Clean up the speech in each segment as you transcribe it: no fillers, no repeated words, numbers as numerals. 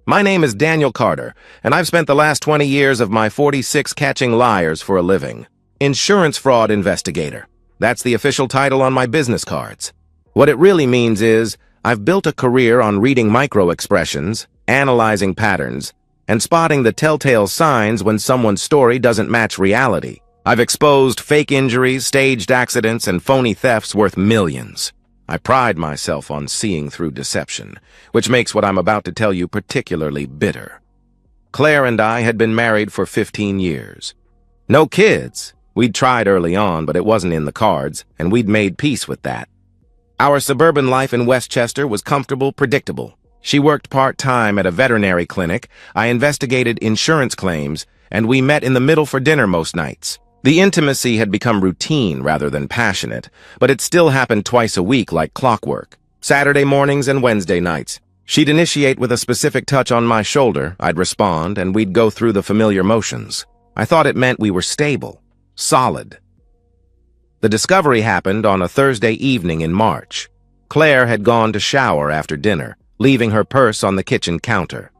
My name is Daniel Carter, and I've spent the last 20 years of my 46 catching liars for a living. Insurance fraud investigator. That's the official title on my business cards. What it really means is, I've built a career on reading micro-expressions, analyzing patterns, and spotting the telltale signs when someone's story doesn't match reality. I've exposed fake injuries, staged accidents, and phony thefts worth millions. I pride myself on seeing through deception, which makes what I'm about to tell you particularly bitter. Claire and I had been married for 15 years. No kids. We'd tried early on, but it wasn't in the cards, and we'd made peace with that. Our suburban life in Westchester was comfortable, predictable. She worked part-time at a veterinary clinic, I investigated insurance claims, and we met in the middle for dinner most nights. The intimacy had become routine rather than passionate, but it still happened twice a week like clockwork. Saturday mornings and Wednesday nights. She'd initiate with a specific touch on my shoulder, I'd respond, and we'd go through the familiar motions. I thought it meant we were stable, solid. The discovery happened on a Thursday evening in March. Claire had gone to shower after dinner, leaving her purse on the kitchen counter.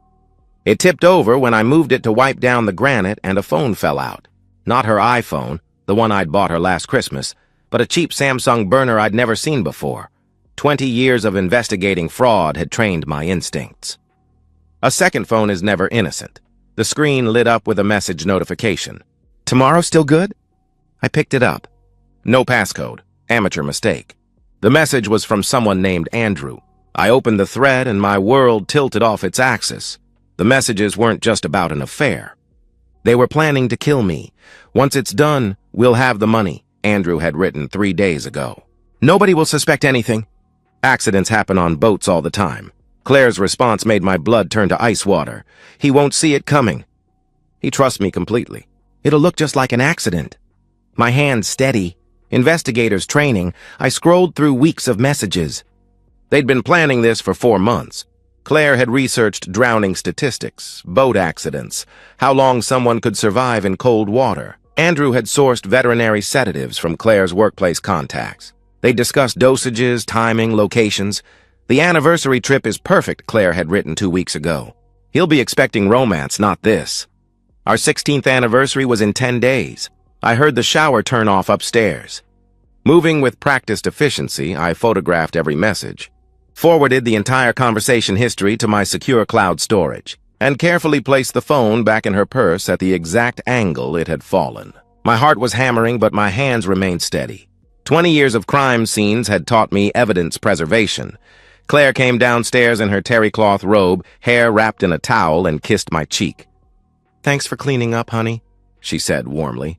It tipped over when I moved it to wipe down the granite and a phone fell out. Not her iPhone, the one I'd bought her last Christmas, but a cheap Samsung burner I'd never seen before. 20 years of investigating fraud had trained my instincts. A second phone is never innocent. The screen lit up with a message notification. "Tomorrow still good?" I picked it up. No passcode. Amateur mistake. The message was from someone named Andrew. I opened the thread and my world tilted off its axis. The messages weren't just about an affair. They were planning to kill me. "Once it's done, we'll have the money," Andrew had written 3 days ago. "Nobody will suspect anything." Accidents happen on boats all the time. Claire's response made my blood turn to ice water. "He won't see it coming." He trusts me completely. "It'll look just like an accident." My hands steady. Investigators training, I scrolled through weeks of messages. They'd been planning this for 4 months. Claire had researched drowning statistics, boat accidents, how long someone could survive in cold water. Andrew had sourced veterinary sedatives from Claire's workplace contacts. They discussed dosages, timing, locations. "The anniversary trip is perfect," Claire had written 2 weeks ago. "He'll be expecting romance, not this." Our 16th anniversary was in 10 days. I heard the shower turn off upstairs. Moving with practiced efficiency, I photographed every message, forwarded the entire conversation history to my secure cloud storage, and carefully placed the phone back in her purse at the exact angle it had fallen. My heart was hammering, but my hands remained steady. 20 years of crime scenes had taught me evidence preservation. Claire came downstairs in her terry cloth robe, hair wrapped in a towel, and kissed my cheek. "Thanks for cleaning up, honey," she said warmly.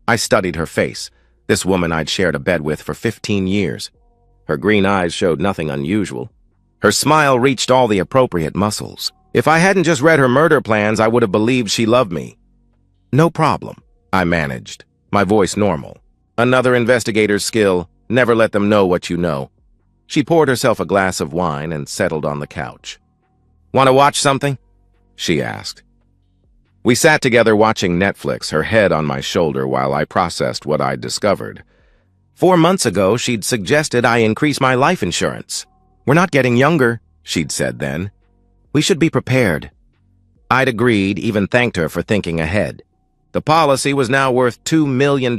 I studied her face, this woman I'd shared a bed with for 15 years. Her green eyes showed nothing unusual. Her smile reached all the appropriate muscles. If I hadn't just read her murder plans, I would have believed she loved me. "No problem," I managed, my voice normal. Another investigator's skill, never let them know what you know. She poured herself a glass of wine and settled on the couch. "Want to watch something?" she asked. We sat together watching Netflix, her head on my shoulder while I processed what I'd discovered. 4 months ago, she'd suggested I increase my life insurance. "We're not getting younger," she'd said then. "We should be prepared." I'd agreed, even thanked her for thinking ahead. The policy was now worth $2 million.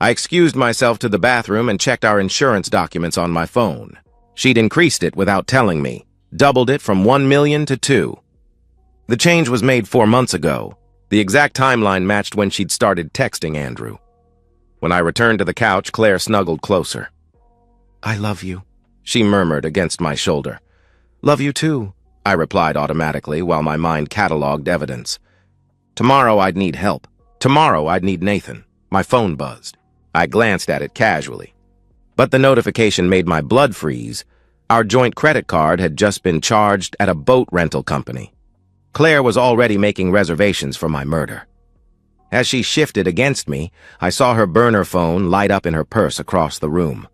I excused myself to the bathroom and checked our insurance documents on my phone. She'd increased it without telling me, doubled it from 1 million to 2. The change was made 4 months ago. The exact timeline matched when she'd started texting Andrew. When I returned to the couch, Claire snuggled closer. "I love you," she murmured against my shoulder. "Love you too," I replied automatically while my mind cataloged evidence. Tomorrow I'd need help. Tomorrow I'd need Nathan. My phone buzzed. I glanced at it casually. But the notification made my blood freeze. Our joint credit card had just been charged at a boat rental company. Claire was already making reservations for my murder. As she shifted against me, I saw her burner phone light up in her purse across the room.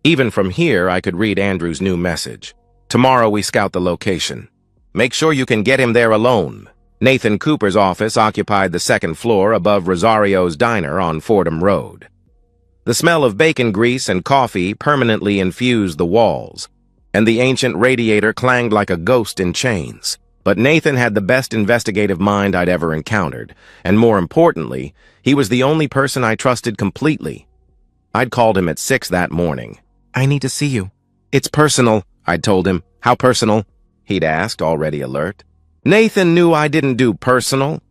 Even from here, I could read Andrew's new message. "Tomorrow we scout the location. Make sure you can get him there alone." Nathan Cooper's office occupied the 2nd floor above Rosario's Diner on Fordham Road. The smell of bacon grease and coffee permanently infused the walls. and the ancient radiator clanged like a ghost in chains. But Nathan had the best investigative mind I'd ever encountered, and more importantly, he was the only person I trusted completely. I'd called him at 6 that morning. "I need to see you." "It's personal," I'd told him. "How personal?" he'd asked, already alert. Nathan knew I didn't do personal.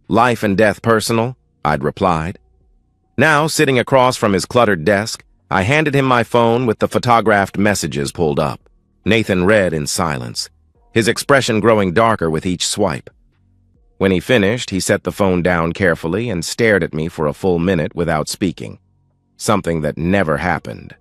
"Life and death personal," I'd replied. Now, sitting across from his cluttered desk, I handed him my phone with the photographed messages pulled up. Nathan read in silence, his expression growing darker with each swipe. When he finished, he set the phone down carefully and stared at me for a full minute without speaking, something that never happened.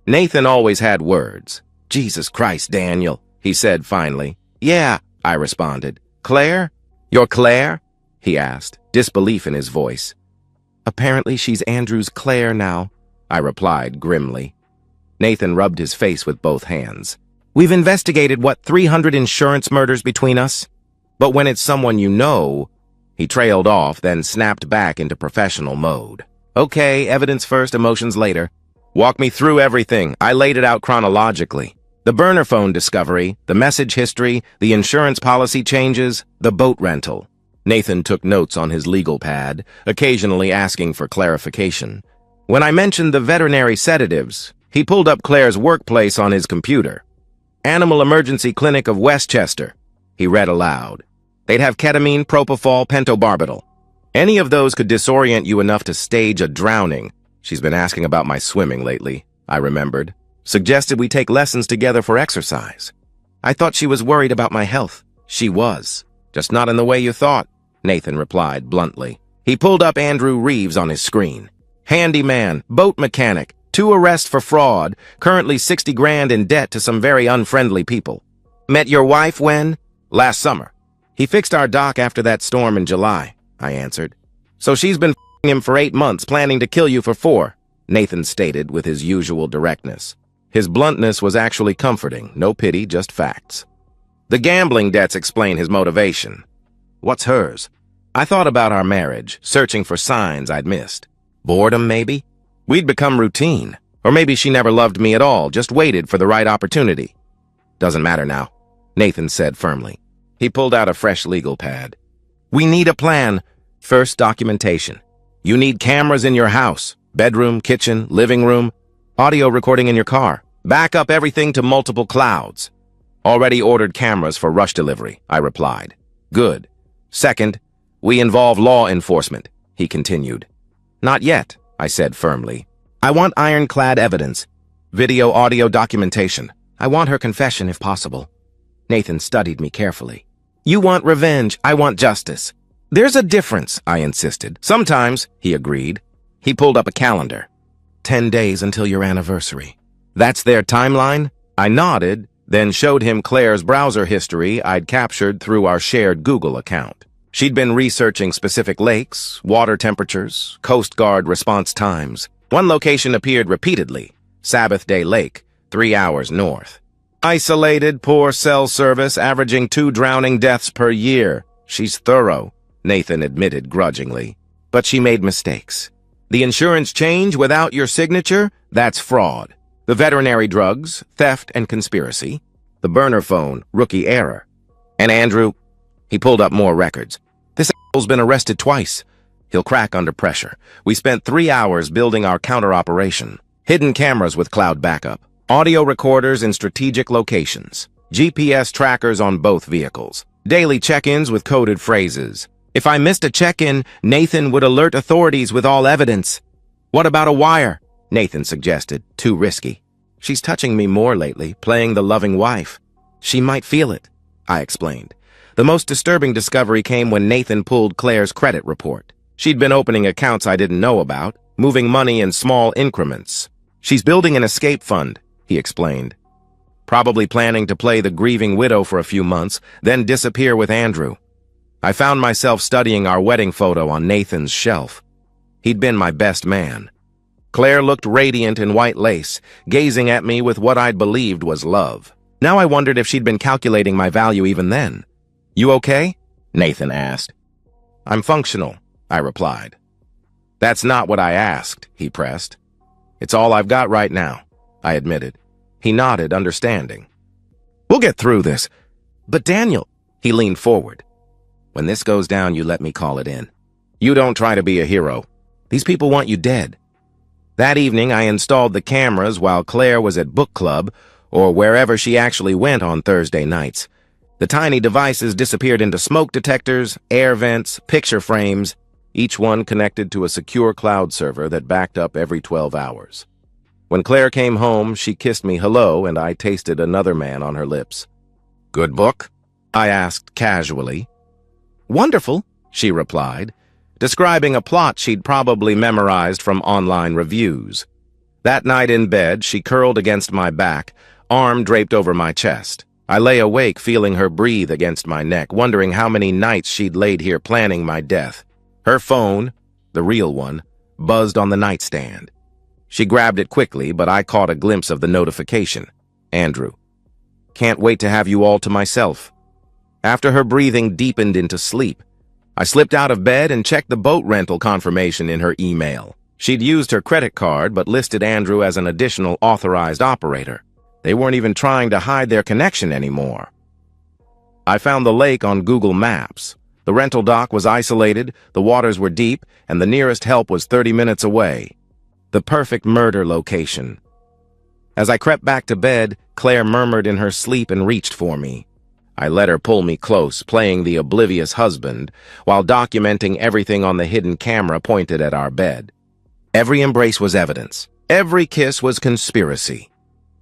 Nathan always had words. "Jesus Christ, Daniel," he said finally. "Yeah," I responded. "Claire? You're Claire?" he asked, disbelief in his voice. "Apparently she's Andrew's Claire now," I replied grimly. Nathan rubbed his face with both hands. "We've investigated, 300 insurance murders between us? But when it's someone you know..." He trailed off, then snapped back into professional mode. "Okay, evidence first, emotions later. Walk me through everything." I laid it out chronologically. The burner phone discovery, the message history, the insurance policy changes, the boat rental. Nathan took notes on his legal pad, occasionally asking for clarification. When I mentioned the veterinary sedatives, he pulled up Claire's workplace on his computer. "Animal Emergency Clinic of Westchester," he read aloud. "They'd have ketamine, propofol, pentobarbital. Any of those could disorient you enough to stage a drowning." "She's been asking about my swimming lately," I remembered. "Suggested we take lessons together for exercise." "I thought she was worried about my health." "She was. Just not in the way you thought," Nathan replied bluntly. He pulled up Andrew Reeves on his screen. "Handyman, boat mechanic, 2 arrests for fraud, currently 60 grand in debt to some very unfriendly people. Met your wife when?" "Last summer. He fixed our dock after that storm in July," I answered. "So she's been f***ing him for 8 months, planning to kill you for 4, Nathan stated with his usual directness. His bluntness was actually comforting, no pity, just facts. "The gambling debts explain his motivation." "What's hers?" I thought about our marriage, searching for signs I'd missed. Boredom, maybe? We'd become routine. Or maybe she never loved me at all, just waited for the right opportunity. "Doesn't matter now," Nathan said firmly. He pulled out a fresh legal pad. "We need a plan. First, documentation. You need cameras in your house, bedroom, kitchen, living room, audio recording in your car. Back up everything to multiple clouds." "Already ordered cameras for rush delivery," I replied. "Good. Second, we involve law enforcement," he continued. "Not yet," I said firmly. "I want ironclad evidence. Video, audio documentation. I want her confession if possible." Nathan studied me carefully. "You want revenge, I want justice." "There's a difference," I insisted. "Sometimes," he agreed. He pulled up a calendar. 10 days until your anniversary. "That's their timeline?" I nodded, then showed him Claire's browser history I'd captured through our shared Google account. She'd been researching specific lakes, water temperatures, Coast Guard response times. One location appeared repeatedly, Sabbath Day Lake, 3 hours north. "Isolated, poor cell service, averaging 2 drowning deaths per year. She's thorough," Nathan admitted grudgingly. "But she made mistakes. The insurance change without your signature? That's fraud. The veterinary drugs, theft and conspiracy. The burner phone, rookie error. And Andrew..." He pulled up more records. "This a**hole's been arrested twice. He'll crack under pressure. We spent 3 hours building our counter-operation. Hidden cameras with cloud backup. Audio recorders in strategic locations. GPS trackers on both vehicles. Daily check-ins with coded phrases. If I missed a check-in, Nathan would alert authorities with all evidence." "What about a wire?" Nathan suggested. "Too risky. She's touching me more lately, playing the loving wife. She might feel it," I explained. The most disturbing discovery came when Nathan pulled Claire's credit report. She'd been opening accounts I didn't know about, moving money in small increments. "She's building an escape fund," he explained. "Probably planning to play the grieving widow for a few months, then disappear with Andrew." I found myself studying our wedding photo on Nathan's shelf. He'd been my best man. Claire looked radiant in white lace, gazing at me with what I'd believed was love. Now I wondered if she'd been calculating my value even then. "You okay?" Nathan asked. "I'm functional," I replied. "That's not what I asked," he pressed. "It's all I've got right now," I admitted. He nodded, understanding. We'll get through this. But Daniel, he leaned forward. When this goes down, you let me call it in. You don't try to be a hero. These people want you dead. That evening, I installed the cameras while Claire was at book club, or wherever she actually went on Thursday nights. The tiny devices disappeared into smoke detectors, air vents, picture frames, each one connected to a secure cloud server that backed up every 12 hours. When Claire came home, she kissed me hello, and I tasted another man on her lips. Good book? I asked casually. Wonderful, she replied, describing a plot she'd probably memorized from online reviews. That night in bed, she curled against my back, arm draped over my chest. I lay awake, feeling her breathe against my neck, wondering how many nights she'd laid here planning my death. Her phone, the real one, buzzed on the nightstand. She grabbed it quickly, but I caught a glimpse of the notification. Andrew. Can't wait to have you all to myself. After her breathing deepened into sleep, I slipped out of bed and checked the boat rental confirmation in her email. She'd used her credit card but listed Andrew as an additional authorized operator. They weren't even trying to hide their connection anymore. I found the lake on Google Maps. The rental dock was isolated, the waters were deep, and the nearest help was 30 minutes away. The perfect murder location. As I crept back to bed, Claire murmured in her sleep and reached for me. I let her pull me close, playing the oblivious husband, while documenting everything on the hidden camera pointed at our bed. Every embrace was evidence. Every kiss was conspiracy.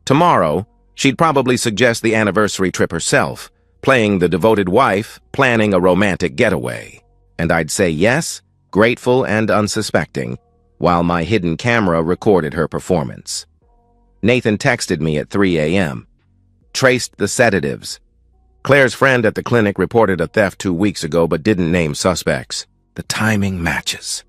Tomorrow, she'd probably suggest the anniversary trip herself, playing the devoted wife, planning a romantic getaway. And I'd say yes, grateful and unsuspecting, while my hidden camera recorded her performance. Nathan texted me at 3 a.m. Traced the sedatives. Claire's friend at the clinic reported a theft 2 weeks ago but didn't name suspects. The timing matches.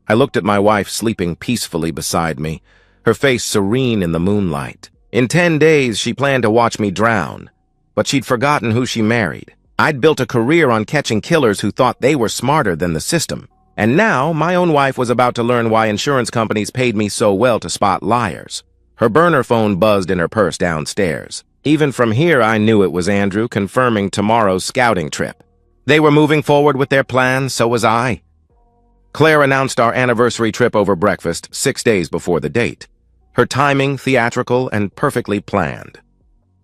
I looked at my wife sleeping peacefully beside me, her face serene in the moonlight. In 10 days, she planned to watch me drown, but she'd forgotten who she married. I'd built a career on catching killers who thought they were smarter than the system. And now, my own wife was about to learn why insurance companies paid me so well to spot liars. Her burner phone buzzed in her purse downstairs. Even from here, I knew it was Andrew confirming tomorrow's scouting trip. They were moving forward with their plans, so was I. Claire announced our anniversary trip over breakfast 6 days before the date. Her timing theatrical and perfectly planned.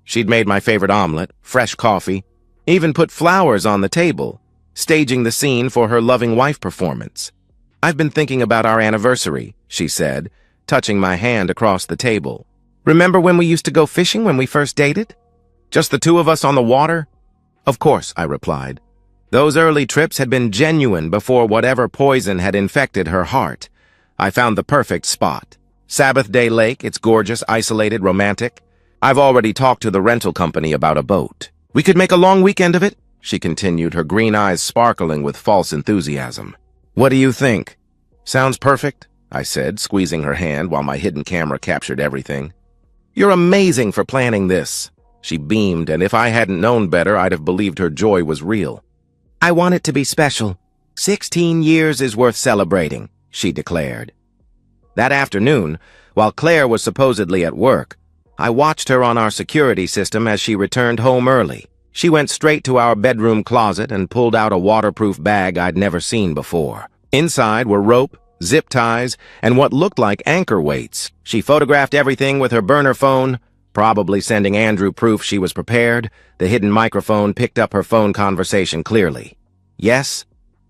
She'd made my favorite omelet, fresh coffee, even put flowers on the table, staging the scene for her loving wife performance. I've been thinking about our anniversary, she said, touching my hand across the table. Remember when we used to go fishing when we first dated? Just the two of us on the water? Of course, I replied. Those early trips had been genuine before whatever poison had infected her heart. I found the perfect spot. Sabbath Day Lake, it's gorgeous, isolated, romantic. I've already talked to the rental company about a boat. We could make a long weekend of it, she continued, her green eyes sparkling with false enthusiasm. What do you think? Sounds perfect, I said, squeezing her hand while my hidden camera captured everything. You're amazing for planning this. She beamed, and if I hadn't known better, I'd have believed her joy was real. I want it to be special. 16 years is worth celebrating, she declared. That afternoon, while Claire was supposedly at work, I watched her on our security system as she returned home early. She went straight to our bedroom closet and pulled out a waterproof bag I'd never seen before. Inside were rope, zip ties, and what looked like anchor weights. She photographed everything with her burner phone, probably sending Andrew proof she was prepared. The hidden microphone picked up her phone conversation clearly. Yes,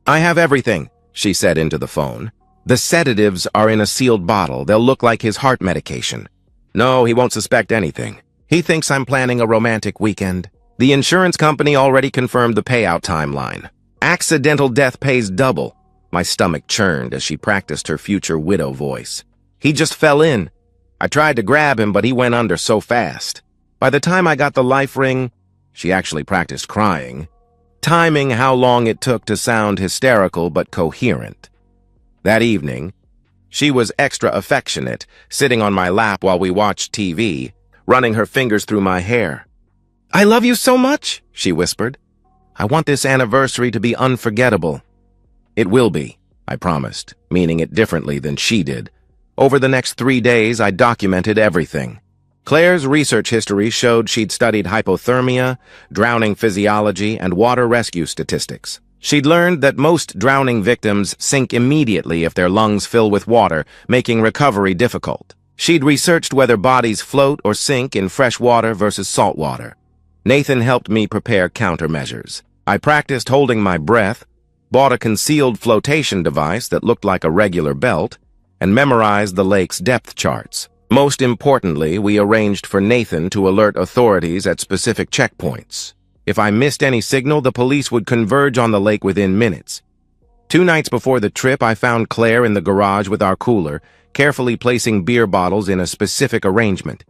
I have everything, she said into the phone. The sedatives are in a sealed bottle. They'll look like his heart medication. No, he won't suspect anything. He thinks I'm planning a romantic weekend. The insurance company already confirmed the payout timeline. Accidental death pays double. My stomach churned as she practiced her future widow voice. He just fell in. I tried to grab him, but he went under so fast. By the time I got the life ring, she actually practiced crying, timing how long it took to sound hysterical but coherent. That evening, she was extra affectionate, sitting on my lap while we watched TV, running her fingers through my hair. I love you so much, she whispered. I want this anniversary to be unforgettable. It will be, I promised, meaning it differently than she did. Over the next 3 days, I documented everything. Claire's research history showed she'd studied hypothermia, drowning physiology, and water rescue statistics. She'd learned that most drowning victims sink immediately if their lungs fill with water, making recovery difficult. She'd researched whether bodies float or sink in fresh water versus salt water. Nathan helped me prepare countermeasures. I practiced holding my breath, bought a concealed flotation device that looked like a regular belt, and memorized the lake's depth charts. Most importantly, we arranged for Nathan to alert authorities at specific checkpoints. If I missed any signal, the police would converge on the lake within minutes. 2 nights before the trip, I found Claire in the garage with our cooler, carefully placing beer bottles in a specific arrangement.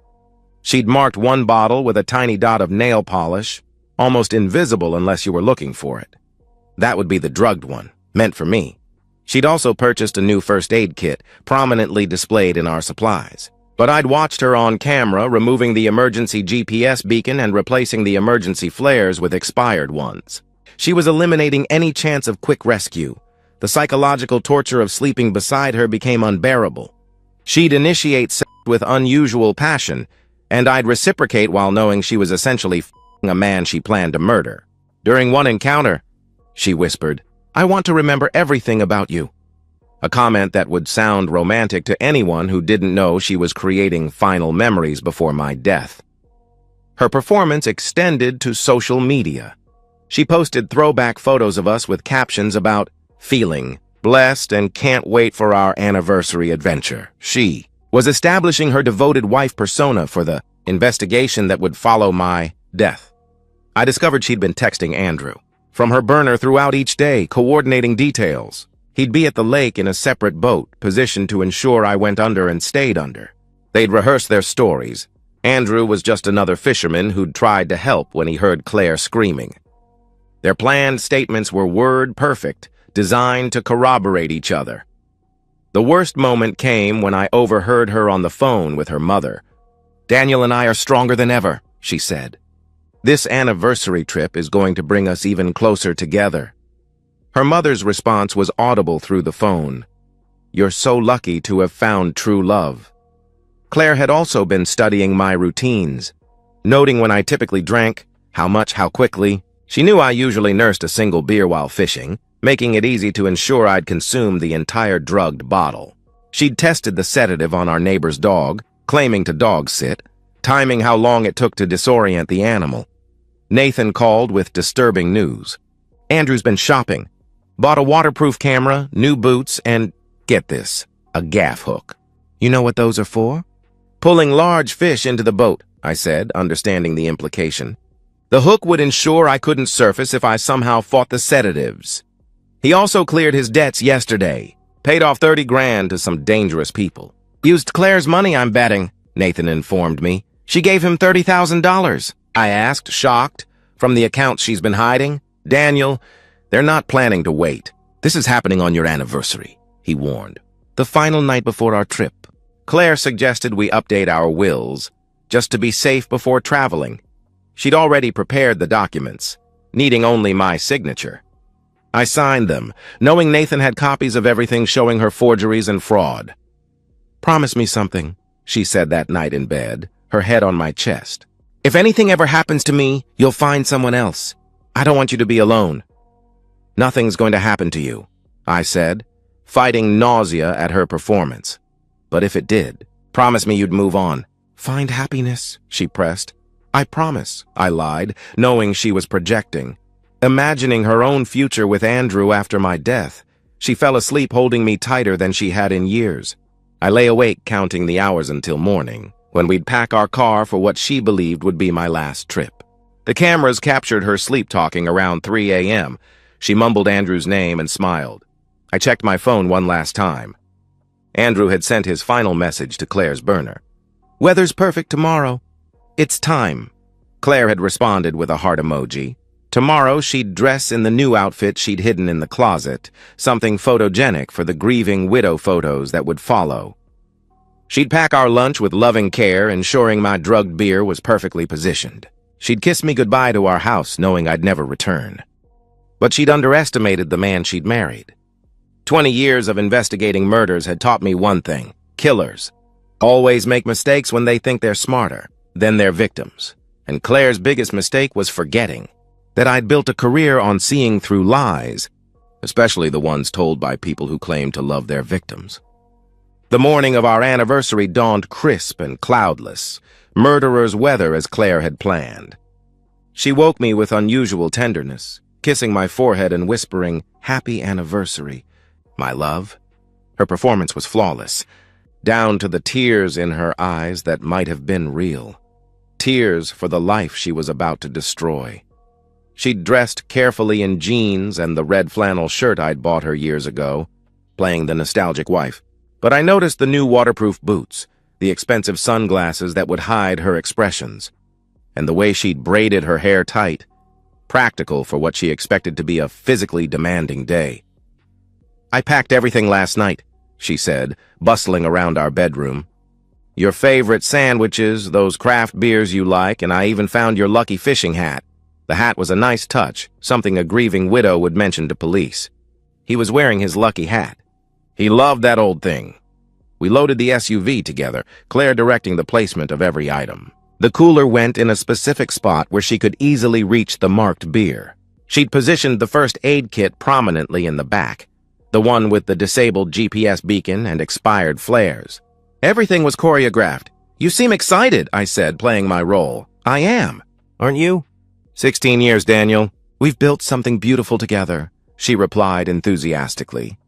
She'd marked one bottle with a tiny dot of nail polish, almost invisible unless you were looking for it. That would be the drugged one, meant for me. She'd also purchased a new first aid kit, prominently displayed in our supplies. But I'd watched her on camera, removing the emergency GPS beacon and replacing the emergency flares with expired ones. She was eliminating any chance of quick rescue. The psychological torture of sleeping beside her became unbearable. She'd initiate sex with unusual passion, and I'd reciprocate while knowing she was essentially f***ing a man she planned to murder. During one encounter, she whispered, "I want to remember everything about you." A comment that would sound romantic to anyone who didn't know she was creating final memories before my death. Her performance extended to social media. She posted throwback photos of us with captions about feeling blessed and can't wait for our anniversary adventure. She was establishing her devoted wife persona for the investigation that would follow my death. I discovered she'd been texting Andrew from her burner throughout each day, coordinating details. He'd be at the lake in a separate boat, positioned to ensure I went under and stayed under. They'd rehearsed their stories. Andrew was just another fisherman who'd tried to help when he heard Claire screaming. Their planned statements were word-perfect, designed to corroborate each other. The worst moment came when I overheard her on the phone with her mother. "Daniel and I are stronger than ever," she said. "This anniversary trip is going to bring us even closer together." Her mother's response was audible through the phone. "You're so lucky to have found true love." Claire had also been studying my routines, noting when I typically drank, how much, how quickly. She knew I usually nursed a single beer while fishing, making it easy to ensure I'd consumed the entire drugged bottle. She'd tested the sedative on our neighbor's dog, claiming to dog sit, timing how long it took to disorient the animal. Nathan called with disturbing news. "Andrew's been shopping. Bought a waterproof camera, new boots, and, get this, a gaff hook. You know what those are for?" "Pulling large fish into the boat," I said, understanding the implication. "The hook would ensure I couldn't surface if I somehow fought the sedatives." He also cleared his debts yesterday, paid off 30 grand to some dangerous people. "Used Claire's money, I'm betting," Nathan informed me. "She gave him $30,000. I asked, shocked, "From the accounts she's been hiding?" "Daniel, they're not planning to wait. This is happening on your anniversary," he warned. "The final night before our trip." Claire suggested we update our wills, just to be safe before traveling. She'd already prepared the documents, needing only my signature. I signed them, knowing Nathan had copies of everything showing her forgeries and fraud. "Promise me something," she said that night in bed, her head on my chest. "If anything ever happens to me, you'll find someone else. I don't want you to be alone." "Nothing's going to happen to you," I said, fighting nausea at her performance. "But if it did, promise me you'd move on." "Find happiness," she pressed. "I promise," I lied, knowing she was projecting. Imagining her own future with Andrew after my death, she fell asleep holding me tighter than she had in years. I lay awake counting the hours until morning, when we'd pack our car for what she believed would be my last trip. The cameras captured her sleep-talking around 3 a.m. She mumbled Andrew's name and smiled. I checked my phone one last time. Andrew had sent his final message to Claire's burner. "Weather's perfect tomorrow. It's time." Claire had responded with a heart emoji. Tomorrow she'd dress in the new outfit she'd hidden in the closet, something photogenic for the grieving widow photos that would follow. She'd pack our lunch with loving care, ensuring my drugged beer was perfectly positioned. She'd kiss me goodbye to our house, knowing I'd never return. But she'd underestimated the man she'd married. 20 years of investigating murders had taught me one thing: killers. always make mistakes when they think they're smarter than their victims. And Claire's biggest mistake was forgetting that I'd built a career on seeing through lies, especially the ones told by people who claim to love their victims. The morning of our anniversary dawned crisp and cloudless, murderer's weather as Claire had planned. She woke me with unusual tenderness, kissing my forehead and whispering, "Happy anniversary, my love." Her performance was flawless, down to the tears in her eyes that might have been real. Tears for the life she was about to destroy. She'd dressed carefully in jeans and the red flannel shirt I'd bought her years ago, playing the nostalgic wife. But I noticed the new waterproof boots, the expensive sunglasses that would hide her expressions, and the way she'd braided her hair tight, practical for what she expected to be a physically demanding day. "I packed everything last night," she said, bustling around our bedroom. "Your favorite sandwiches, those craft beers you like, and I even found your lucky fishing hat." The hat was a nice touch, something a grieving widow would mention to police. He was wearing his lucky hat. He loved that old thing. We loaded the SUV together, Claire directing the placement of every item. The cooler went in a specific spot where she could easily reach the marked beer. She'd positioned the first aid kit prominently in the back, the one with the disabled GPS beacon and expired flares. Everything was choreographed. "You seem excited," I said, playing my role. "I am. Aren't you?" 16 years, Daniel. We've built something beautiful together, she replied enthusiastically.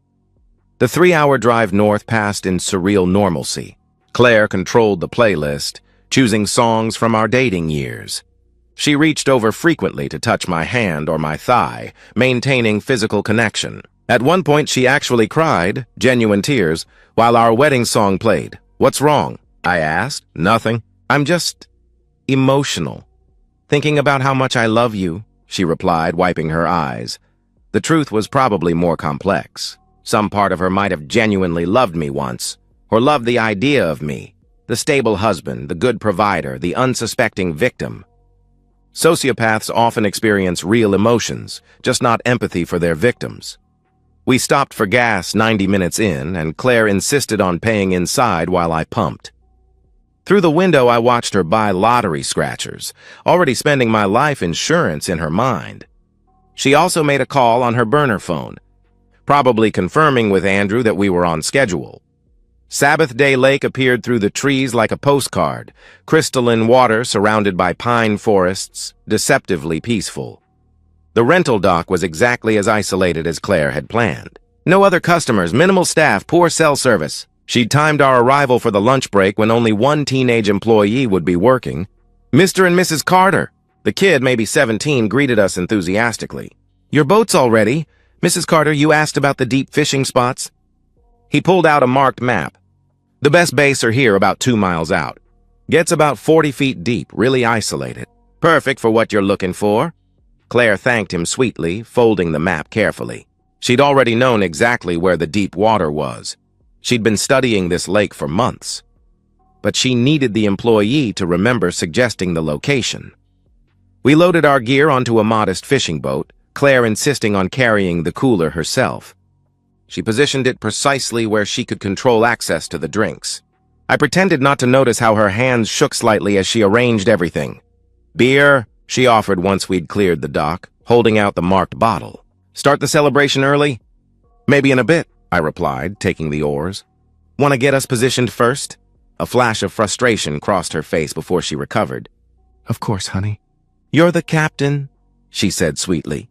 The 3-hour drive north passed in surreal normalcy. Claire controlled the playlist, choosing songs from our dating years. She reached over frequently to touch my hand or my thigh, maintaining physical connection. At one point, she actually cried, genuine tears, while our wedding song played. "What's wrong?" I asked. "Nothing. I'm just emotional. Thinking about how much I love you," she replied, wiping her eyes. The truth was probably more complex. Some part of her might have genuinely loved me once, or loved the idea of me, the stable husband, the good provider, the unsuspecting victim. Sociopaths often experience real emotions, just not empathy for their victims. We stopped for gas 90 minutes in, and Claire insisted on paying inside while I pumped. Through the window, I watched her buy lottery scratchers, already spending my life insurance in her mind. She also made a call on her burner phone, probably confirming with Andrew that we were on schedule. Sabbath Day Lake appeared through the trees like a postcard, crystalline water surrounded by pine forests, deceptively peaceful. The rental dock was exactly as isolated as Claire had planned. No other customers, minimal staff, poor cell service. She'd timed our arrival for the lunch break when only one teenage employee would be working. Mr. and Mrs. Carter, the kid, maybe 17, greeted us enthusiastically. "Your boat's all ready. Mrs. Carter, you asked about the deep fishing spots?" He pulled out a marked map. "The best bays are here about 2 miles out. Gets about 40 feet deep, really isolated. Perfect for what you're looking for." Claire thanked him sweetly, folding the map carefully. She'd already known exactly where the deep water was. She'd been studying this lake for months. But she needed the employee to remember suggesting the location. We loaded our gear onto a modest fishing boat, Claire insisting on carrying the cooler herself. She positioned it precisely where she could control access to the drinks. I pretended not to notice how her hands shook slightly as she arranged everything. "Beer," she offered once we'd cleared the dock, holding out the marked bottle. "Start the celebration early?" "Maybe in a bit," I replied, taking the oars. "Want to get us positioned first?" A flash of frustration crossed her face before she recovered. "Of course, honey." "You're the captain," she said sweetly.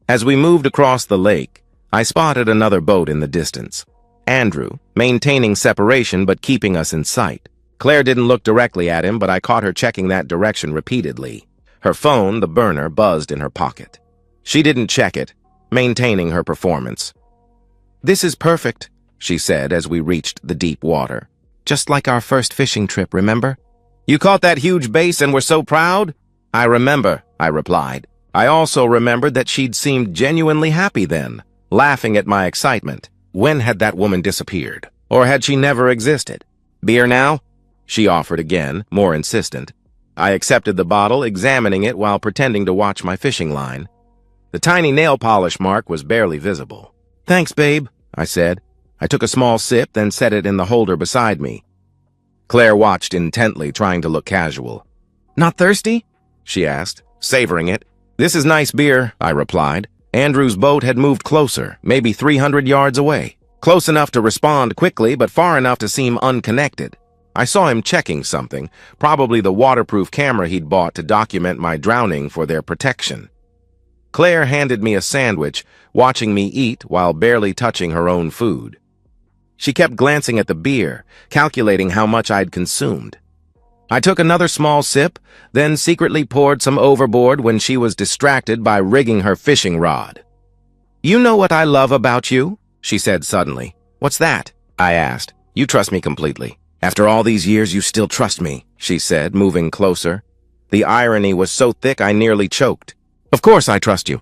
As we moved across the lake, I spotted another boat in the distance. Andrew, maintaining separation but keeping us in sight. Claire didn't look directly at him, but I caught her checking that direction repeatedly. Her phone, the burner, buzzed in her pocket. She didn't check it, maintaining her performance. "This is perfect," she said as we reached the deep water. "Just like our first fishing trip, remember? You caught that huge bass and were so proud?" "I remember," I replied. I also remembered that she'd seemed genuinely happy then, laughing at my excitement. When had that woman disappeared? Or had she never existed? "Beer now?" she offered again, more insistent. I accepted the bottle, examining it while pretending to watch my fishing line. The tiny nail polish mark was barely visible. "Thanks, babe," I said. I took a small sip, then set it in the holder beside me. Claire watched intently, trying to look casual. "Not thirsty?" she asked, savoring it. "This is nice beer," I replied. Andrew's boat had moved closer, maybe 300 yards away. Close enough to respond quickly, but far enough to seem unconnected. I saw him checking something, probably the waterproof camera he'd bought to document my drowning for their protection. Claire handed me a sandwich, watching me eat while barely touching her own food. She kept glancing at the beer, calculating how much I'd consumed. I took another small sip, then secretly poured some overboard when she was distracted by rigging her fishing rod. "You know what I love about you?" she said suddenly. "What's that?" I asked. "You trust me completely. After all these years, you still trust me," she said, moving closer. The irony was so thick I nearly choked. "Of course I trust you."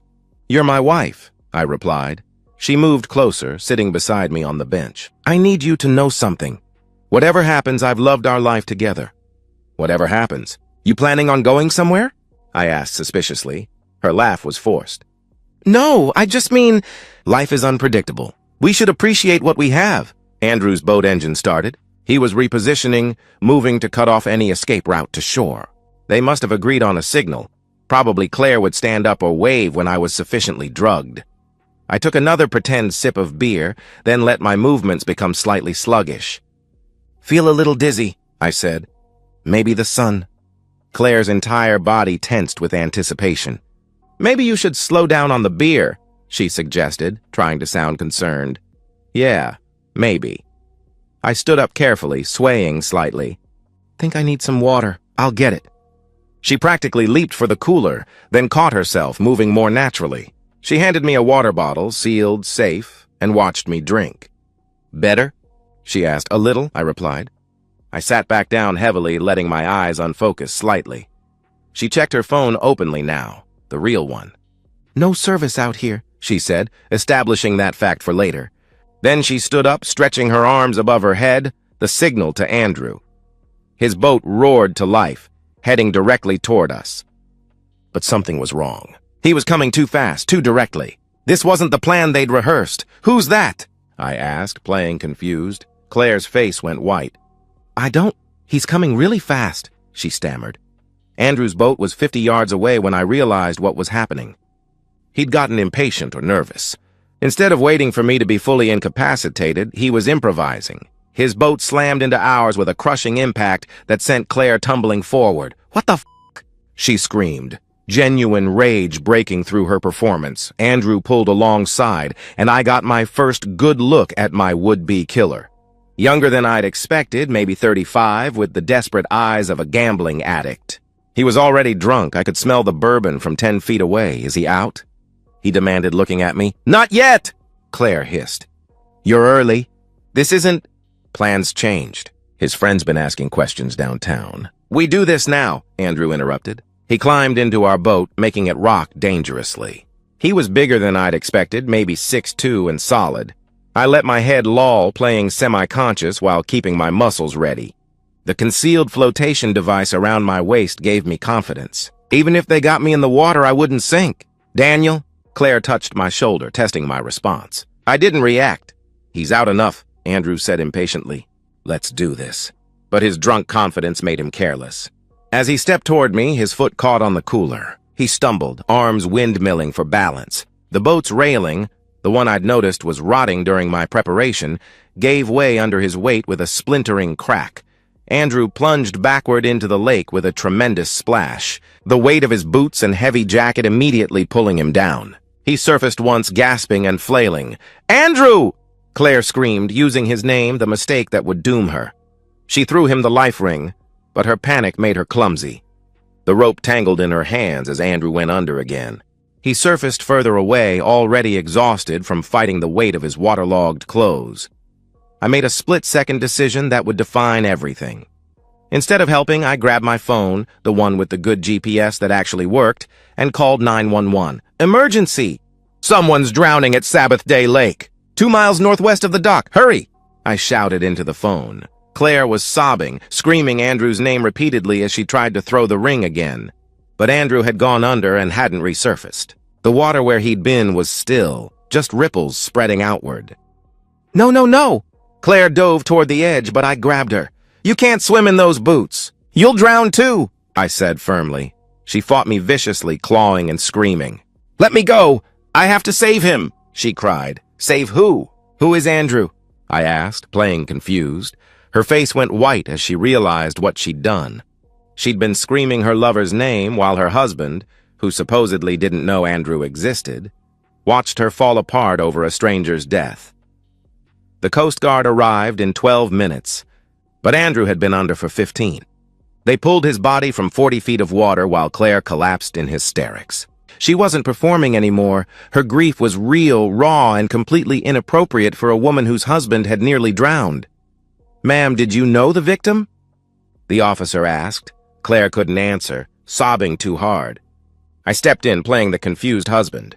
"You're my wife," I replied. She moved closer, sitting beside me on the bench. "I need you to know something. Whatever happens, I've loved our life together." "Whatever happens? You planning on going somewhere?" I asked suspiciously. Her laugh was forced. "No, I just mean, life is unpredictable. We should appreciate what we have." Andrew's boat engine started. He was repositioning, moving to cut off any escape route to shore. They must have agreed on a signal. Probably Claire would stand up or wave when I was sufficiently drugged. I took another pretend sip of beer, then let my movements become slightly sluggish. "Feel a little dizzy," I said. "Maybe the sun." Claire's entire body tensed with anticipation. "Maybe you should slow down on the beer," she suggested, trying to sound concerned. "Yeah, maybe." I stood up carefully, swaying slightly. "Think I need some water. I'll get it." She practically leaped for the cooler, then caught herself, moving more naturally. She handed me a water bottle, sealed, safe, and watched me drink. "Better?" she asked. "A little," I replied. I sat back down heavily, letting my eyes unfocus slightly. She checked her phone openly now, the real one. "No service out here," she said, establishing that fact for later. Then she stood up, stretching her arms above her head, the signal to Andrew. His boat roared to life, heading directly toward us. But something was wrong. He was coming too fast, too directly. This wasn't the plan they'd rehearsed. "Who's that?" I asked, playing confused. Claire's face went white. He's coming really fast," she stammered. Andrew's boat was 50 yards away when I realized what was happening. He'd gotten impatient or nervous. Instead of waiting for me to be fully incapacitated, he was improvising. His boat slammed into ours with a crushing impact that sent Claire tumbling forward. "What the f***?" she screamed, genuine rage breaking through her performance. Andrew pulled alongside, and I got my first good look at my would-be killer. Younger than I'd expected, maybe 35, with the desperate eyes of a gambling addict. He was already drunk. I could smell the bourbon from 10 feet away. "Is he out?" he demanded, looking at me. "Not yet!" Claire hissed. "You're early. This isn't—" Plans changed. His friend's been asking questions downtown. "We do this now," Andrew interrupted. He climbed into our boat, making it rock dangerously. He was bigger than I'd expected, maybe 6'2" and solid. I let my head loll, playing semi-conscious while keeping my muscles ready. The concealed flotation device around my waist gave me confidence. Even if they got me in the water, I wouldn't sink. "Daniel?" Claire touched my shoulder, testing my response. I didn't react. "He's out enough," Andrew said impatiently. "Let's do this." But his drunk confidence made him careless. As he stepped toward me, his foot caught on the cooler. He stumbled, arms windmilling for balance. The boat's railing, the one I'd noticed was rotting during my preparation, gave way under his weight with a splintering crack. Andrew plunged backward into the lake with a tremendous splash, the weight of his boots and heavy jacket immediately pulling him down. He surfaced once, gasping and flailing. "Andrew!" Claire screamed, using his name, the mistake that would doom her. She threw him the life ring, but her panic made her clumsy. The rope tangled in her hands as Andrew went under again. He surfaced further away, already exhausted from fighting the weight of his waterlogged clothes. I made a split-second decision that would define everything. Instead of helping, I grabbed my phone, the one with the good GPS that actually worked, and called 911. "Emergency! Someone's drowning at Sabbath Day Lake. 2 miles northwest of the dock. Hurry!" I shouted into the phone. Claire was sobbing, screaming Andrew's name repeatedly as she tried to throw the ring again. But Andrew had gone under and hadn't resurfaced. The water where he'd been was still, just ripples spreading outward. "No, no, no!" Claire dove toward the edge, but I grabbed her. You can't swim in those boots. You'll drown too, I said firmly. She fought me viciously, clawing and screaming. Let me go! I have to save him, she cried. Save who? Who is Andrew? I asked, playing confused. Her face went white as she realized what she'd done. She'd been screaming her lover's name while her husband, who supposedly didn't know Andrew existed, watched her fall apart over a stranger's death. The Coast Guard arrived in 12 minutes, but Andrew had been under for 15. They pulled his body from 40 feet of water while Claire collapsed in hysterics. She wasn't performing anymore. Her grief was real, raw, and completely inappropriate for a woman whose husband had nearly drowned. Ma'am, did you know the victim? The officer asked. Claire couldn't answer, sobbing too hard. I stepped in, playing the confused husband.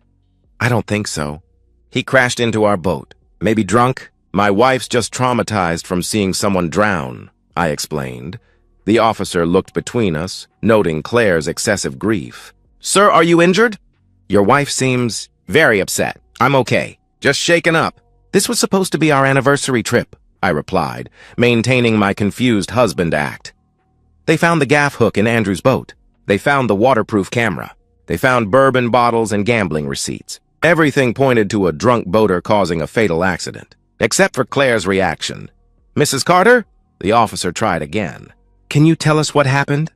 I don't think so. He crashed into our boat. Maybe drunk? My wife's just traumatized from seeing someone drown, I explained. The officer looked between us, noting Claire's excessive grief. Sir, are you injured? Your wife seems very upset. I'm okay. Just shaken up. This was supposed to be our anniversary trip, I replied, maintaining my confused husband act. They found the gaff hook in Andrew's boat. They found the waterproof camera. They found bourbon bottles and gambling receipts. Everything pointed to a drunk boater causing a fatal accident, except for Claire's reaction. Mrs. Carter? The officer tried again. Can you tell us what happened?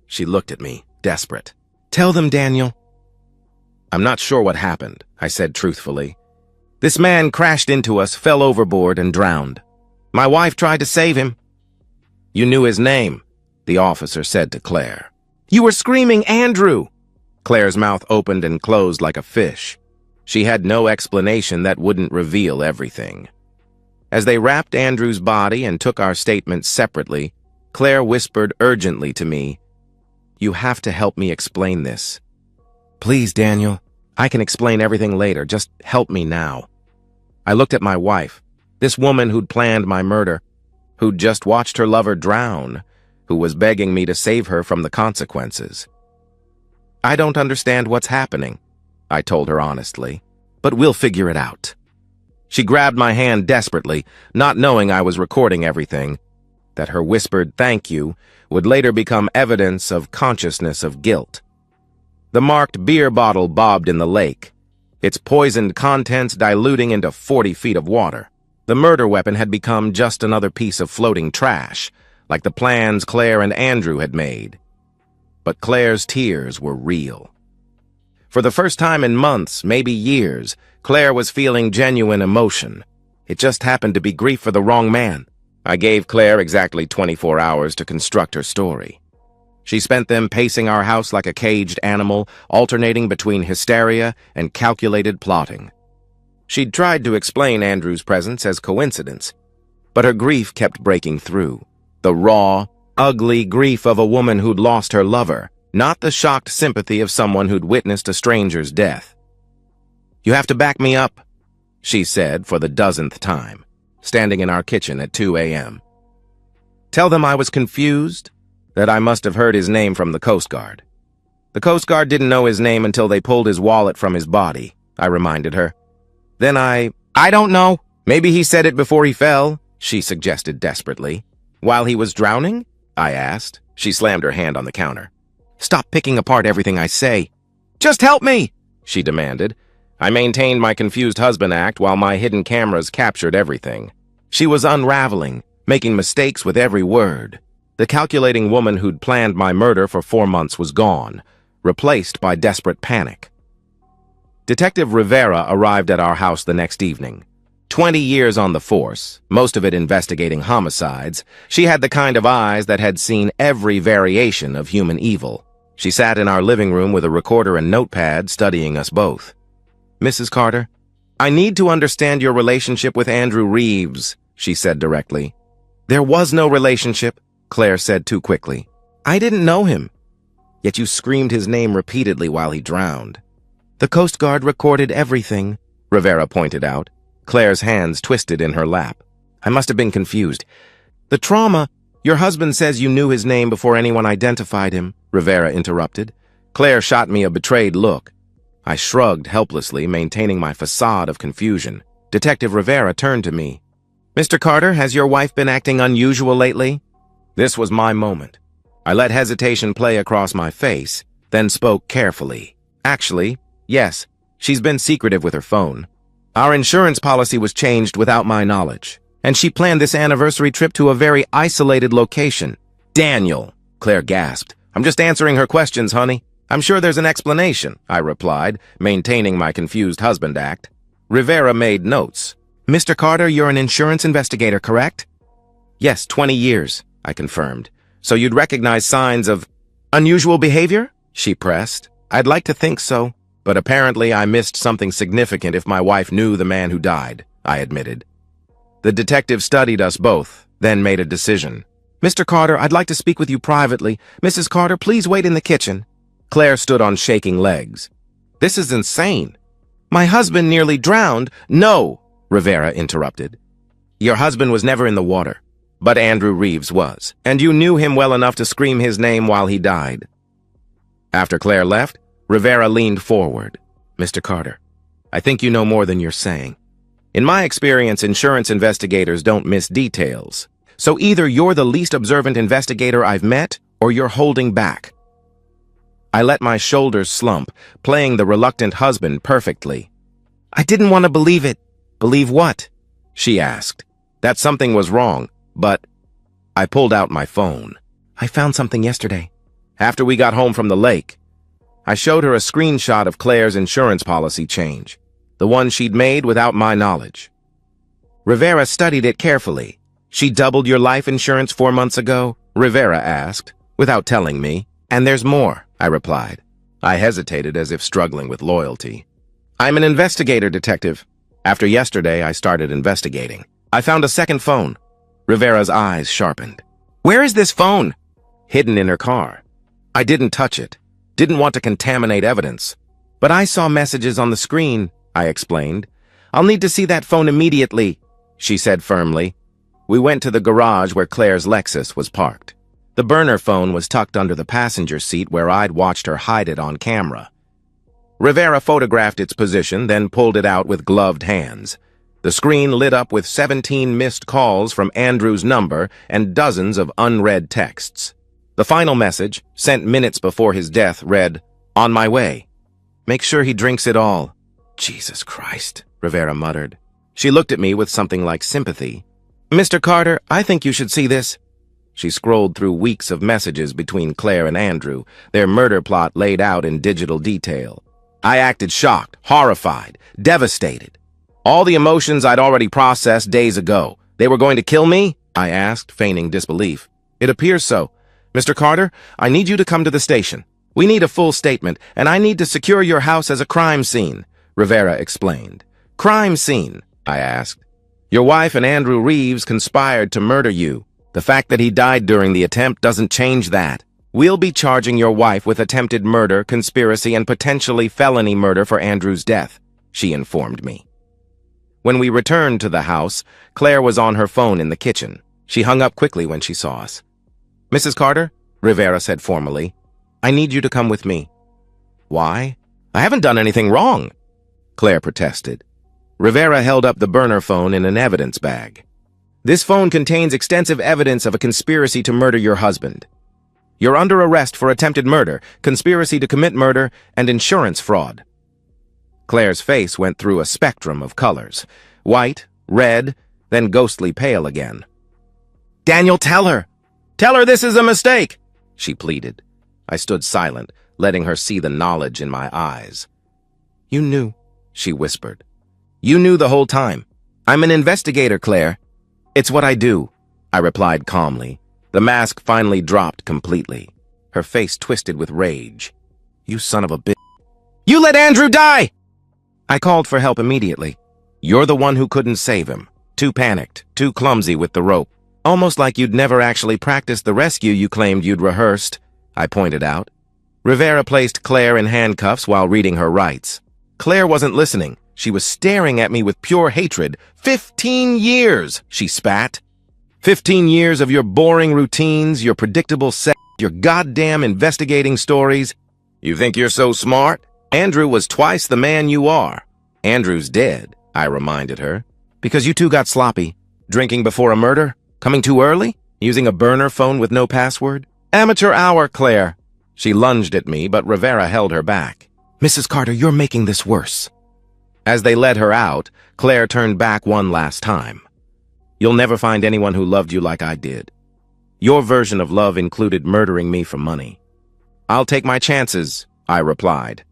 She looked at me, desperate. Tell them, Daniel. I'm not sure what happened, I said truthfully. This man crashed into us, fell overboard, and drowned. My wife tried to save him. You knew his name, the officer said to Claire. You were screaming, Andrew! Claire's mouth opened and closed like a fish. She had no explanation that wouldn't reveal everything. As they wrapped Andrew's body and took our statements separately, Claire whispered urgently to me, You have to help me explain this. Please, Daniel. I can explain everything later. Just help me now. I looked at my wife, this woman who'd planned my murder, who'd just watched her lover drown, who was begging me to save her from the consequences. I don't understand what's happening, I told her honestly, but we'll figure it out. She grabbed my hand desperately, not knowing I was recording everything, that her whispered thank you would later become evidence of consciousness of guilt. The marked beer bottle bobbed in the lake, its poisoned contents diluting into 40 feet of water. The murder weapon had become just another piece of floating trash, like the plans Claire and Andrew had made. But Claire's tears were real. For the first time in months, maybe years, Claire was feeling genuine emotion. It just happened to be grief for the wrong man. I gave Claire exactly 24 hours to construct her story. She spent them pacing our house like a caged animal, alternating between hysteria and calculated plotting. She'd tried to explain Andrew's presence as coincidence, but her grief kept breaking through. The raw, ugly grief of a woman who'd lost her lover, not the shocked sympathy of someone who'd witnessed a stranger's death. You have to back me up, she said for the dozenth time, standing in our kitchen at 2 a.m. Tell them I was confused, that I must have heard his name from the Coast Guard. The Coast Guard didn't know his name until they pulled his wallet from his body, I reminded her. Then I don't know. Maybe he said it before he fell, she suggested desperately. While he was drowning? I asked. She slammed her hand on the counter. Stop picking apart everything I say. Just help me, she demanded. I maintained my confused husband act while my hidden cameras captured everything. She was unraveling, making mistakes with every word. The calculating woman who'd planned my murder for 4 months was gone, replaced by desperate panic. Detective Rivera arrived at our house the next evening. 20 years on the force, most of it investigating homicides, she had the kind of eyes that had seen every variation of human evil. She sat in our living room with a recorder and notepad studying us both. Mrs. Carter, I need to understand your relationship with Andrew Reeves, she said directly. There was no relationship, Claire said too quickly. I didn't know him. Yet you screamed his name repeatedly while he drowned. The Coast Guard recorded everything, Rivera pointed out. Claire's hands twisted in her lap. I must have been confused. The trauma, your husband says you knew his name before anyone identified him, Rivera interrupted. Claire shot me a betrayed look. I shrugged helplessly, maintaining my facade of confusion. Detective Rivera turned to me. Mr. Carter, has your wife been acting unusual lately? This was my moment. I let hesitation play across my face, then spoke carefully. Actually, yes, she's been secretive with her phone. Our insurance policy was changed without my knowledge, and she planned this anniversary trip to a very isolated location. Daniel, Claire gasped. I'm just answering her questions, honey. I'm sure there's an explanation, I replied, maintaining my confused husband act. Rivera made notes. Mr. Carter, you're an insurance investigator, correct? Yes, 20 years, I confirmed. So you'd recognize signs of unusual behavior? She pressed. I'd like to think so, but apparently I missed something significant if my wife knew the man who died, I admitted. The detective studied us both, then made a decision. Mr. Carter, I'd like to speak with you privately. Mrs. Carter, please wait in the kitchen. Claire stood on shaking legs. This is insane. My husband nearly drowned. No, Rivera interrupted. Your husband was never in the water, but Andrew Reeves was, and you knew him well enough to scream his name while he died. After Claire left, Rivera leaned forward. Mr. Carter, I think you know more than you're saying. In my experience, insurance investigators don't miss details. So either you're the least observant investigator I've met, or you're holding back. I let my shoulders slump, playing the reluctant husband perfectly. I didn't want to believe it. Believe what? She asked. That something was wrong, but I pulled out my phone. I found something yesterday. After we got home from the lake, I showed her a screenshot of Claire's insurance policy change, the one she'd made without my knowledge. Rivera studied it carefully. She doubled your life insurance 4 months ago? Rivera asked, without telling me. And there's more, I replied. I hesitated as if struggling with loyalty. I'm an investigator, detective. After yesterday, I started investigating. I found a second phone. Rivera's eyes sharpened. Where is this phone? Hidden in her car. I didn't touch it. Didn't want to contaminate evidence. But I saw messages on the screen, I explained. I'll need to see that phone immediately, she said firmly. We went to the garage where Claire's Lexus was parked. The burner phone was tucked under the passenger seat where I'd watched her hide it on camera. Rivera photographed its position, then pulled it out with gloved hands. The screen lit up with 17 missed calls from Andrew's number and dozens of unread texts. The final message, sent minutes before his death, read, "On my way. Make sure he drinks it all." Jesus Christ, Rivera muttered. She looked at me with something like sympathy. Mr. Carter, I think you should see this. She scrolled through weeks of messages between Claire and Andrew, their murder plot laid out in digital detail. I acted shocked, horrified, devastated. All the emotions I'd already processed days ago. They were going to kill me? I asked, feigning disbelief. It appears so. Mr. Carter, I need you to come to the station. We need a full statement, and I need to secure your house as a crime scene, Rivera explained. Crime scene? I asked. Your wife and Andrew Reeves conspired to murder you. The fact that he died during the attempt doesn't change that. We'll be charging your wife with attempted murder, conspiracy, and potentially felony murder for Andrew's death, she informed me. When we returned to the house, Claire was on her phone in the kitchen. She hung up quickly when she saw us. Mrs. Carter, Rivera said formally, I need you to come with me. Why? I haven't done anything wrong, Claire protested. Rivera held up the burner phone in an evidence bag. This phone contains extensive evidence of a conspiracy to murder your husband. You're under arrest for attempted murder, conspiracy to commit murder, and insurance fraud. Claire's face went through a spectrum of colors. White, red, then ghostly pale again. Daniel, tell her! Tell her this is a mistake! She pleaded. I stood silent, letting her see the knowledge in my eyes. You knew, she whispered. You knew the whole time. I'm an investigator, Claire. It's what I do, I replied calmly. The mask finally dropped completely. Her face twisted with rage. You son of a bitch. You let Andrew die! I called for help immediately. You're the one who couldn't save him. Too panicked, too clumsy with the rope. Almost like you'd never actually practiced the rescue you claimed you'd rehearsed, I pointed out. Rivera placed Claire in handcuffs while reading her rights. Claire wasn't listening. She was staring at me with pure hatred. 15 years, she spat. 15 years of your boring routines, your predictable sex, your goddamn investigating stories. You think you're so smart? Andrew was twice the man you are. Andrew's dead, I reminded her. Because you two got sloppy. Drinking before a murder? Coming too early? Using a burner phone with no password? Amateur hour, Claire. She lunged at me, but Rivera held her back. Mrs. Carter, you're making this worse. As they led her out, Claire turned back one last time. You'll never find anyone who loved you like I did. Your version of love included murdering me for money. I'll take my chances, I replied.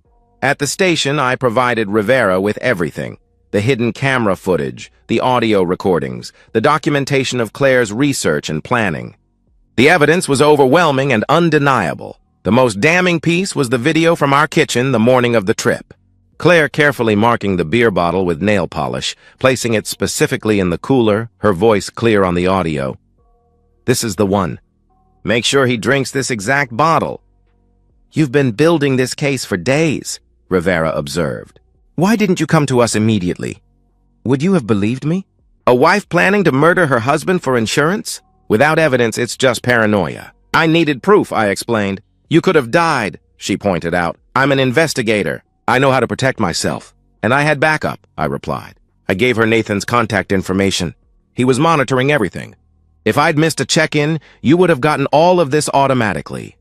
At the station, I provided Rivera with everything. The hidden camera footage, the audio recordings, the documentation of Claire's research and planning. The evidence was overwhelming and undeniable. The most damning piece was the video from our kitchen the morning of the trip. Claire carefully marking the beer bottle with nail polish, placing it specifically in the cooler, her voice clear on the audio. This is the one. Make sure he drinks this exact bottle. You've been building this case for days, Rivera observed. Why didn't you come to us immediately? Would you have believed me? A wife planning to murder her husband for insurance? Without evidence, it's just paranoia. I needed proof, I explained. You could have died, she pointed out. I'm an investigator. I know how to protect myself. And I had backup, I replied. I gave her Nathan's contact information. He was monitoring everything. If I'd missed a check-in, you would have gotten all of this automatically.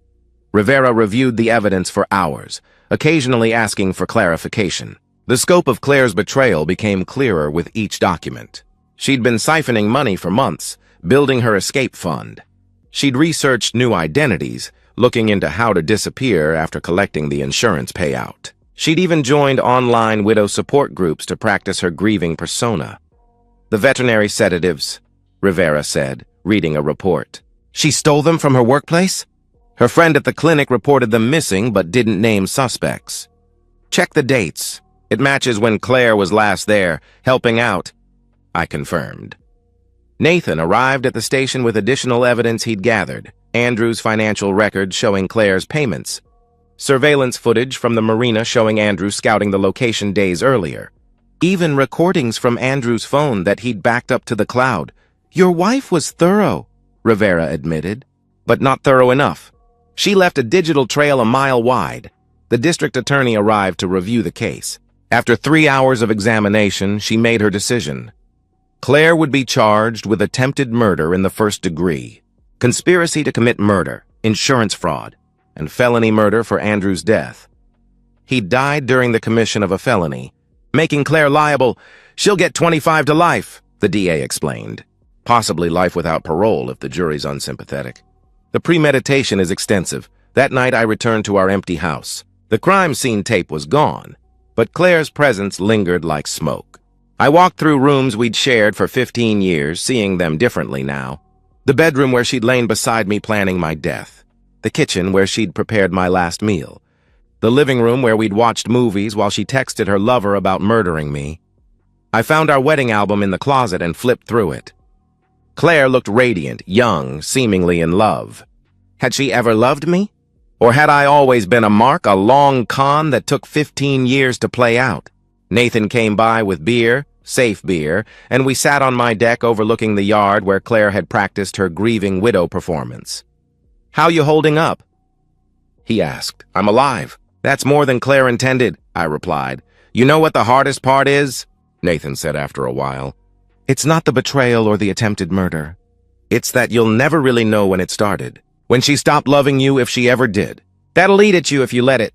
Rivera reviewed the evidence for hours, occasionally asking for clarification. The scope of Claire's betrayal became clearer with each document. She'd been siphoning money for months, building her escape fund. She'd researched new identities, looking into how to disappear after collecting the insurance payout. She'd even joined online widow support groups to practice her grieving persona. The veterinary sedatives, Rivera said, reading a report. She stole them from her workplace? Her friend at the clinic reported them missing but didn't name suspects. Check the dates. It matches when Claire was last there, helping out, I confirmed. Nathan arrived at the station with additional evidence he'd gathered, Andrew's financial records showing Claire's payments, surveillance footage from the marina showing Andrew scouting the location days earlier, even recordings from Andrew's phone that he'd backed up to the cloud. Your wife was thorough, Rivera admitted, but not thorough enough. She left a digital trail a mile wide. The district attorney arrived to review the case. After 3 hours of examination, she made her decision. Claire would be charged with attempted murder in the first degree, conspiracy to commit murder, insurance fraud, and felony murder for Andrew's death. He died during the commission of a felony. Making Claire liable, she'll get 25 to life, the DA explained. Possibly life without parole if the jury's unsympathetic. The premeditation is extensive. That night I returned to our empty house. The crime scene tape was gone, but Claire's presence lingered like smoke. I walked through rooms we'd shared for 15 years, seeing them differently now. The bedroom where she'd lain beside me planning my death. The kitchen where she'd prepared my last meal. The living room where we'd watched movies while she texted her lover about murdering me. I found our wedding album in the closet and flipped through it. Claire looked radiant, young, seemingly in love. Had she ever loved me? Or had I always been a mark, a long con that took 15 years to play out? Nathan came by with beer, safe beer, and we sat on my deck overlooking the yard where Claire had practiced her grieving widow performance. How you holding up? He asked. I'm alive. That's more than Claire intended, I replied. You know what the hardest part is? Nathan said after a while. It's not the betrayal or the attempted murder. It's that you'll never really know when it started. When she stopped loving you, if she ever did. That'll eat at you if you let it.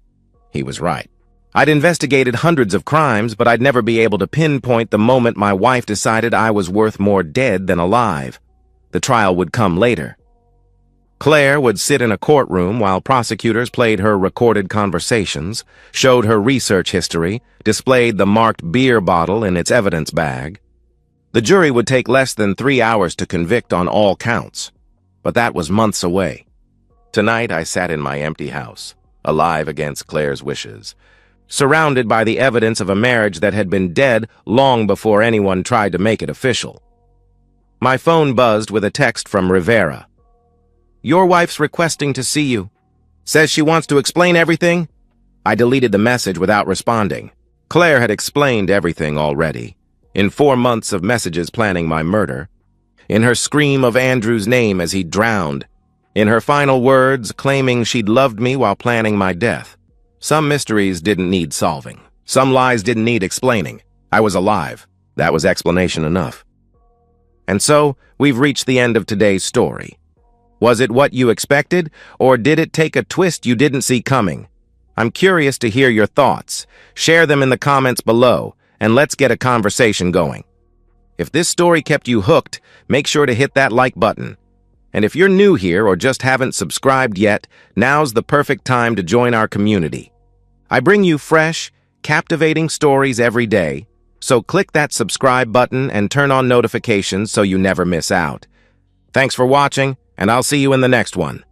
He was right. I'd investigated hundreds of crimes, but I'd never be able to pinpoint the moment my wife decided I was worth more dead than alive. The trial would come later. Claire would sit in a courtroom while prosecutors played her recorded conversations, showed her research history, displayed the marked beer bottle in its evidence bag. The jury would take less than 3 hours to convict on all counts. But that was months away. Tonight I sat in my empty house, alive against Claire's wishes, surrounded by the evidence of a marriage that had been dead long before anyone tried to make it official. My phone buzzed with a text from Rivera. Your wife's requesting to see you. Says she wants to explain everything. I deleted the message without responding. Claire had explained everything already. In 4 months of messages planning my murder. In her scream of Andrew's name as he drowned. In her final words claiming she'd loved me while planning my death. Some mysteries didn't need solving. Some lies didn't need explaining. I was alive. That was explanation enough. And so, we've reached the end of today's story. Was it what you expected, or did it take a twist you didn't see coming? I'm curious to hear your thoughts. Share them in the comments below, and let's get a conversation going. If this story kept you hooked, make sure to hit that like button. And if you're new here or just haven't subscribed yet, now's the perfect time to join our community. I bring you fresh, captivating stories every day, so click that subscribe button and turn on notifications so you never miss out. Thanks for watching, and I'll see you in the next one.